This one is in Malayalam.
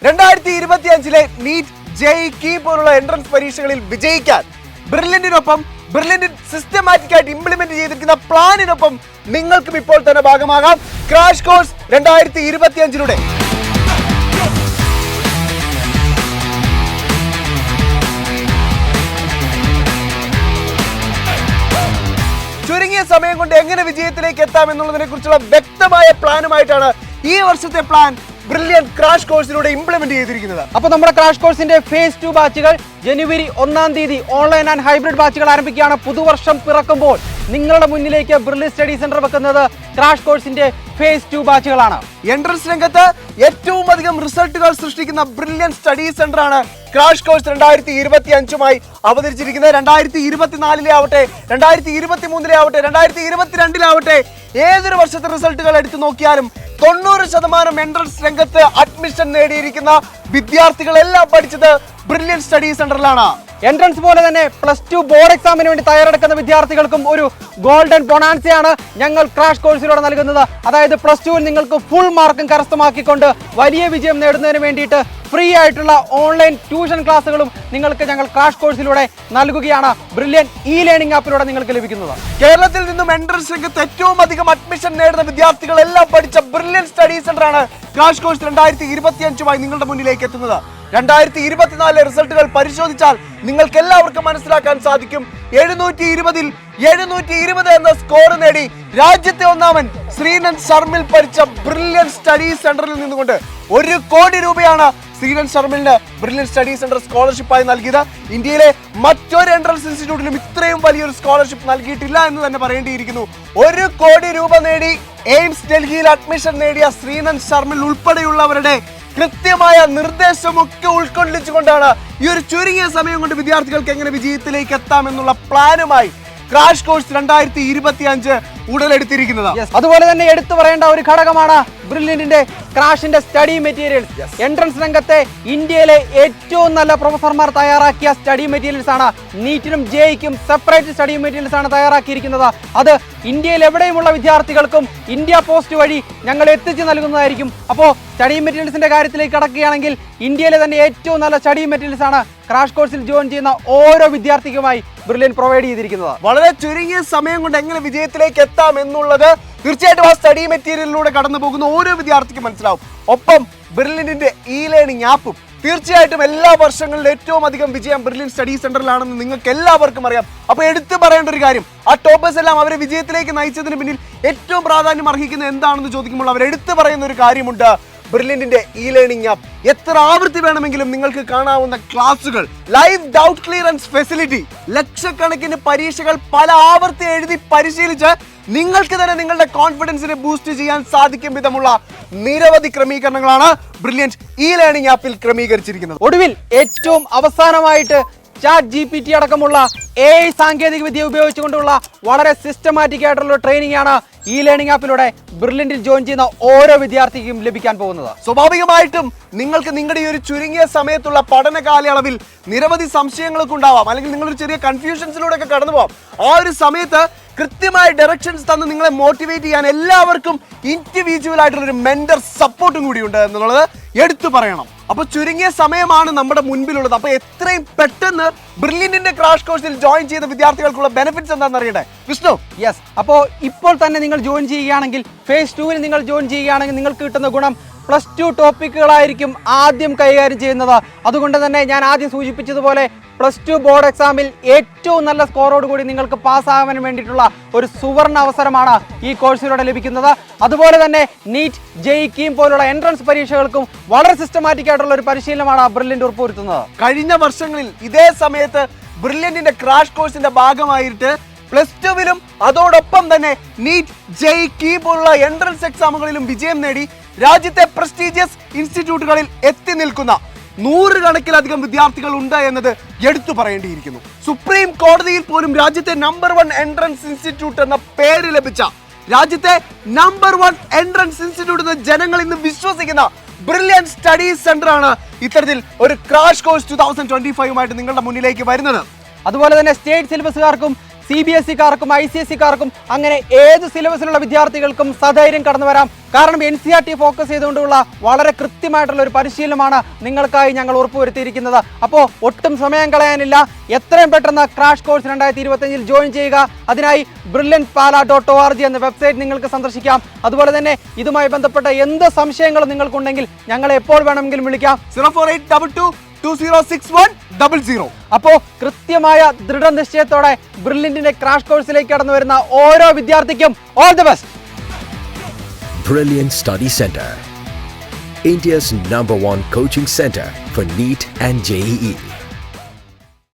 2025 നീറ്റ് ജെഇഇ പോലുള്ള എൻട്രൻസ് പരീക്ഷകളിൽ വിജയിക്കാൻ ബ്രില്യന്റിനൊപ്പം ബ്രില്യന്റ് സിസ്റ്റമാറ്റിക് ആയിട്ട് ഇംപ്ലിമെന്റ് ചെയ്തിരിക്കുന്ന പ്ലാനിനൊപ്പം നിങ്ങൾക്കും ഇപ്പോൾ തന്നെ ഭാഗമാകാം ക്രാഷ് കോഴ്സ് 2025 ചുരുങ്ങിയ സമയം കൊണ്ട് എങ്ങനെ വിജയത്തിലേക്ക് എത്താം എന്നുള്ളതിനെ കുറിച്ചുള്ള വ്യക്തമായ പ്ലാനുമായിട്ടാണ് ഈ വർഷത്തെ പ്ലാൻ ബ്രില്യന്റ് ക്രാഷ് കോഴ്സിലൂടെ ഇംപ്ലിമെന്റ് ചെയ്തിരിക്കുന്നത്. അപ്പോൾ നമ്മുടെ ക്രാഷ് കോഴ്സിന്റെ ഫേസ് 2 ബാച്ചുകൾ ജനുവരി 1-ാം തീയതി ഓൺലൈൻ ആൻഡ് ഹൈബ്രിഡ് ബാച്ചുകൾ ആരംഭിക്കുകയാണ്. പുതുവർഷം പിറക്കുമ്പോൾ നിങ്ങളുടെ മുന്നിലേക്ക് ബ്രില്യന്റ് സ്റ്റഡി സെന്റർ വെക്കുന്നത് ക്രാഷ് കോഴ്സിന്റെ ഫേസ് 2 ബാച്ചുകളാണ്. എൻട്രൻസ് രംഗത്ത് ഏറ്റവും അധികം റിസൾട്ടുകൾ സൃഷ്ടിക്കുന്ന ബ്രില്യന്റ് സ്റ്റഡി സെന്റർ ആണ് ക്രാഷ് കോഴ്സ് 2025 അവതരിച്ചിരിക്കുന്നത്. 2024 ആവട്ടെ, 2023 ആവട്ടെ, 2022 ഏതൊരു വർഷത്തെ റിസൾട്ടുകൾ എടുത്തു നോക്കിയാലും 90% എൻട്രൻസ് രംഗത്ത് അഡ്മിഷൻ നേടിയിരിക്കുന്ന വിദ്യാർത്ഥികളെല്ലാം പഠിച്ചത് ബ്രില്യന്റ് സ്റ്റഡി സെന്ററിലാണ്. എൻട്രൻസ് പോലെ തന്നെ +2 ബോർഡ് എക്സാമിന് വേണ്ടി തയ്യാറെടുക്കുന്ന വിദ്യാർത്ഥികൾക്കും ഒരു ഗോൾഡൻ ബൊണാൻസയാണ് ഞങ്ങൾ ക്രാഷ് കോഴ്സിലൂടെ നൽകുന്നത്. അതായത് +2 നിങ്ങൾക്ക് ഫുൾ മാർക്കും കരസ്ഥമാക്കിക്കൊണ്ട് വലിയ വിജയം നേടുന്നതിന് വേണ്ടിയിട്ട് ഫ്രീ ആയിട്ടുള്ള ഓൺലൈൻ ട്യൂഷൻ ക്ലാസ്സുകളും നിങ്ങൾക്ക് ഞങ്ങൾ ക്രാഷ് കോഴ്സിലൂടെ നൽകുകയാണ്. ബ്രില്യന്റ് ഇ ലേണിംഗ് ആപ്പിലൂടെ നിങ്ങൾക്ക് ലഭിക്കുന്നത്. കേരളത്തിൽ നിന്നും എൻട്രൻസ് രംഗത്ത് ഏറ്റവും അധികം അഡ്മിഷൻ നേടുന്ന വിദ്യാർത്ഥികളെല്ലാം പഠിച്ച ബ്രില്യന്റ് സ്റ്റഡി സെന്റർ ആണ് ക്രാഷ് കോഴ്സ് 2025 നിങ്ങളുടെ മുന്നിലേക്ക് എത്തുന്നത്. 2024 റിസൾട്ടുകൾ പരിശോധിച്ചാൽ നിങ്ങൾക്ക് എല്ലാവർക്കും മനസ്സിലാക്കാൻ സാധിക്കും 720-ൽ 720 എന്ന സ്കോർ നേടി രാജ്യത്തെ ഒന്നാമൻ ശ്രീനന്ദ് ശർമിൽ പഠിച്ച ബ്രില്യന്റ് സ്റ്റഡി സെന്ററിൽ നിന്നുകൊണ്ട് 1 കോടി രൂപയാണ് ശ്രീനന്ദ് ശർമിലിന് ബ്രില്യന്റ് സ്റ്റഡി സെന്റർ സ്കോളർഷിപ്പായി നൽകിയത്. ഇന്ത്യയിലെ മറ്റൊരു എൻട്രൻസ് ഇൻസ്റ്റിറ്റ്യൂട്ടിലും ഇത്രയും വലിയൊരു സ്കോളർഷിപ്പ് നൽകിയിട്ടില്ല എന്ന് തന്നെ പറയേണ്ടിയിരിക്കുന്നു. 1 കോടി രൂപ നേടി എയിംസ് ഡൽഹിയിൽ അഡ്മിഷൻ നേടിയ ശ്രീനന്ദ് ശർമിൽ ഉൾപ്പെടെയുള്ളവരുടെ കൃത്യമായ നിർദ്ദേശമൊക്കെ ഉൾക്കൊള്ളിച്ചുകൊണ്ടാണ് ഈ ഒരു ചുരുങ്ങിയ സമയം കൊണ്ട് വിദ്യാർത്ഥികൾക്ക് എങ്ങനെ വിജയത്തിലേക്ക് എത്താമെന്നുള്ള പ്ലാനുമായി ക്രാഷ് കോഴ്സ് 2025 ഉടലെടുത്തിരിക്കുന്നത്. അതുപോലെ തന്നെ എടുത്തു പറയേണ്ട ഒരു ഘടകമാണ് ബ്രില്യന്റിന്റെ ക്രാഷിന്റെ സ്റ്റഡി മെറ്റീരിയൽസ്. എൻട്രൻസ് രംഗത്തെ ഇന്ത്യയിലെ ഏറ്റവും നല്ല പ്രൊഫസർമാർ തയ്യാറാക്കിയ സ്റ്റഡി മെറ്റീരിയൽസ് ആണ്. നീറ്റിനും ജെഇക്കും സെപ്പറേറ്റ് സ്റ്റഡി മെറ്റീരിയൽസ് ആണ് തയ്യാറാക്കിയിരിക്കുന്നത്. അത് ഇന്ത്യയിൽ എവിടെയുമുള്ള വിദ്യാർത്ഥികൾക്കും ഇന്ത്യ പോസ്റ്റ് വഴി ഞങ്ങൾ എത്തിച്ചു നൽകുന്നതായിരിക്കും. അപ്പോൾ സ്റ്റഡി മെറ്റീരിയൽസിന്റെ കാര്യത്തിലേക്ക് കടക്കുകയാണെങ്കിൽ ഇന്ത്യയിലെ തന്നെ ഏറ്റവും നല്ല സ്റ്റഡി മെറ്റീരിയൽസ് ആണ് ക്രാഷ് കോഴ്സിൽ ജോയിൻ ചെയ്യുന്ന ഓരോ വിദ്യാർത്ഥിക്കുമായി ബ്രില്യന്റ് പ്രൊവൈഡ് ചെയ്തിരിക്കുന്നത്. വളരെ ചുരുങ്ങിയ സമയം കൊണ്ട് എങ്ങനെ വിജയത്തിലേക്ക് എത്താം എന്നുള്ളത് തീർച്ചയായിട്ടും ആ സ്റ്റഡി മെറ്റീരിയലിലൂടെ കടന്നു പോകുന്ന ഓരോ വിദ്യാർത്ഥിക്കും മനസ്സിലാവും. ഒപ്പം ബ്രില്യന്റിന്റെ ഇ ലേണിംഗ് ആപ്പും തീർച്ചയായിട്ടും എല്ലാ വർഷങ്ങളിലും ഏറ്റവും അധികം വിജയം ബ്രില്യന്റ് സ്റ്റഡി സെന്ററിലാണെന്ന് നിങ്ങൾക്ക് എല്ലാവർക്കും അറിയാം. അപ്പൊ എടുത്തു പറയേണ്ട ഒരു കാര്യം, ആ ടോപ്പേഴ്സ് എല്ലാം അവരെ വിജയത്തിലേക്ക് നയിച്ചതിന് പിന്നിൽ ഏറ്റവും പ്രാധാന്യം അർഹിക്കുന്നത് എന്താണെന്ന് ചോദിക്കുമ്പോൾ അവർ എടുത്തു പറയുന്ന ഒരു കാര്യമുണ്ട്. ബ്രില്യന്റിന്റെ ഇ ലേണിംഗ് ആപ്പ് എത്ര ആവൃത്തി വേണമെങ്കിലും നിങ്ങൾക്ക് കാണാവുന്ന ക്ലാസുകൾ, ലൈവ് ഡൗട്ട് ക്ലിയറൻസ് ഫെസിലിറ്റി, ലക്ഷക്കണക്കിന് പരീക്ഷകൾ പല ആവർത്തി എഴുതി പരിശീലിച്ച് നിങ്ങൾക്ക് തന്നെ നിങ്ങളുടെ കോൺഫിഡൻസിനെ ബൂസ്റ്റ് ചെയ്യാൻ സാധിക്കും വിധമുള്ള നിരവധി ക്രമീകരണങ്ങളാണ് ബ്രില്യന്റ് ഇ ലേണിംഗ് ആപ്പിൽ ക്രമീകരിച്ചിരിക്കുന്നത്. ഒടുവിൽ ഏറ്റവും അവസാനമായിട്ട് ChatGPT അടക്കമുള്ള AI സാങ്കേതിക വിദ്യ ഉപയോഗിച്ചുകൊണ്ടുള്ള വളരെ സിസ്റ്റമാറ്റിക് ആയിട്ടുള്ള ട്രെയിനിങ് ആണ് ഇ ലേണിംഗ് ആപ്പിലൂടെ ബ്രില്യന്റിൽ ജോയിൻ ചെയ്യുന്ന ഓരോ വിദ്യാർത്ഥിക്കും ലഭിക്കാൻ പോകുന്നത്. സ്വാഭാവികമായിട്ടും നിങ്ങൾക്ക് നിങ്ങളുടെ ഈ ഒരു ചുരുങ്ങിയ സമയത്തുള്ള പഠന കാലയളവിൽ നിരവധി സംശയങ്ങളൊക്കെ ഉണ്ടാവാം, അല്ലെങ്കിൽ നിങ്ങളൊരു ചെറിയ കൺഫ്യൂഷൻസിലൂടെ ഒക്കെ കടന്നു പോകാം. ആ ഒരു സമയത്ത് കൃത്യമായ ഡയറക്ഷൻസ് തന്ന് നിങ്ങളെ മോട്ടിവേറ്റ് ചെയ്യാൻ എല്ലാവർക്കും ഇൻഡിവിജ്വൽ ആയിട്ടുള്ള ഒരു മെന്റർ സപ്പോർട്ടും കൂടിയുണ്ട് എന്നുള്ളത് എടുത്തു പറയണം. അപ്പൊ ചുരുങ്ങിയ സമയമാണ് നമ്മുടെ മുൻപിലുള്ളത്. അപ്പൊ എത്രയും പെട്ടെന്ന് ബ്രില്യന്റിന്റെ ക്രാഷ് കോഴ്സിൽ ജോയിൻ ചെയ്ത വിദ്യാർത്ഥികൾക്കുള്ള ബെനിഫിറ്റ്സ് എന്താണെന്ന് അറിയട്ടെ വിഷ്ണു? യെസ്, അപ്പോൾ ഇപ്പോൾ തന്നെ നിങ്ങൾ ജോയിൻ ചെയ്യുകയാണെങ്കിൽ, ഫേസ് 2-ൽ നിങ്ങൾ ജോയിൻ ചെയ്യുകയാണെങ്കിൽ നിങ്ങൾക്ക് കിട്ടുന്ന ഗുണം +2 ടോപ്പിക്കുകളായിരിക്കും ആദ്യം കൈകാര്യം ചെയ്യുന്നത്. അതുകൊണ്ട് തന്നെ ഞാൻ ആദ്യം സൂചിപ്പിച്ചതുപോലെ +2 ബോർഡ് എക്സാമിൽ ഏറ്റവും നല്ല സ്കോറോട് കൂടി നിങ്ങൾക്ക് പാസ്സാകാൻ വേണ്ടിയിട്ടുള്ള ഒരു സുവർണ അവസരമാണ് ഈ കോഴ്സിലൂടെ ലഭിക്കുന്നത്. അതുപോലെ തന്നെ നീറ്റ് ജെഇഇ പോലുള്ള എൻട്രൻസ് പരീക്ഷകൾക്കും വളരെ സിസ്റ്റമാറ്റിക് ആയിട്ടുള്ള ഒരു പരിശീലനമാണ് ബ്രില്യന്റ് ഉറപ്പുവരുത്തുന്നത്. കഴിഞ്ഞ വർഷങ്ങളിൽ ഇതേ സമയത്ത് ബ്രില്യന്റിന്റെ ക്രാഷ് കോഴ്സിന്റെ ഭാഗമായിട്ട് +2-വിലും അതോടൊപ്പം തന്നെ നീറ്റ് ജെഇഇ പോലുള്ള എൻട്രൻസ് എക്സാമുകളിലും വിജയം നേടി രാജ്യത്തെ പ്രസ്റ്റീജിയസ് ഇൻസ്റ്റിറ്റ്യൂട്ടുകളിൽ എത്തി നിൽക്കുന്ന 100 കണക്കിലധികം വിദ്യാർത്ഥികൾ ഉണ്ട് എന്നത് എടുത്തു പറയേണ്ടിയിരിക്കുന്നു. സുപ്രീം കോടതിയിൽ പോലും രാജ്യത്തെ നമ്പർ 1 എൻട്രൻസ് ഇൻസ്റ്റിറ്റ്യൂട്ട് എന്ന പേര് ലഭിച്ച, രാജ്യത്തെ നമ്പർ 1 എൻട്രൻസ് ഇൻസ്റ്റിറ്റ്യൂട്ട് എന്ന് ജനങ്ങൾ ഇന്ന് വിശ്വസിക്കുന്ന ബ്രില്യന്റ് സ്റ്റഡി സെന്റർ ആണ് ഇത്തരത്തിൽ ഒരു ക്രാഷ് കോഴ്സ് 2025 നിങ്ങളുടെ മുന്നിലേക്ക് വരുന്നത്. അതുപോലെ തന്നെ സ്റ്റേറ്റ് സിലബസുകാർക്കും CBSE-കാർക്കും ICSE-കാർക്കും അങ്ങനെ ഏത് സിലബസിലുള്ള വിദ്യാർത്ഥികൾക്കും സധൈര്യം കടന്നു വരാം. കാരണം NCERT ഫോക്കസ് ചെയ്തുകൊണ്ടുള്ള വളരെ കൃത്യമായിട്ടുള്ള ഒരു പരിശീലനമാണ് നിങ്ങൾക്കായി ഞങ്ങൾ ഉറപ്പുവരുത്തിയിരിക്കുന്നത്. അപ്പോൾ ഒട്ടും സമയം കളയാനില്ല, എത്രയും പെട്ടെന്ന് ക്രാഷ് കോഴ്സ് 2025 ജോയിൻ ചെയ്യുക. അതിനായി brilliantpala.org എന്ന വെബ്സൈറ്റ് നിങ്ങൾക്ക് സന്ദർശിക്കാം. അതുപോലെ തന്നെ ഇതുമായി ബന്ധപ്പെട്ട എന്ത് സംശയങ്ങളും നിങ്ങൾക്കുണ്ടെങ്കിൽ ഞങ്ങളെ എപ്പോൾ വേണമെങ്കിലും വിളിക്കാം. 04822061000. അപ്പോൾ കൃത്യമായ ദൃഢനിശ്ചയത്തോടെ ബ്രില്യന്റിന്റെ ക്രാഷ് കോഴ്സിലേക്ക് കടന്നു വരുന്ന ഓരോ വിദ്യാർത്ഥിക്കും all the best. Brilliant Study Center, India's #1 coaching center for NEET and JEE.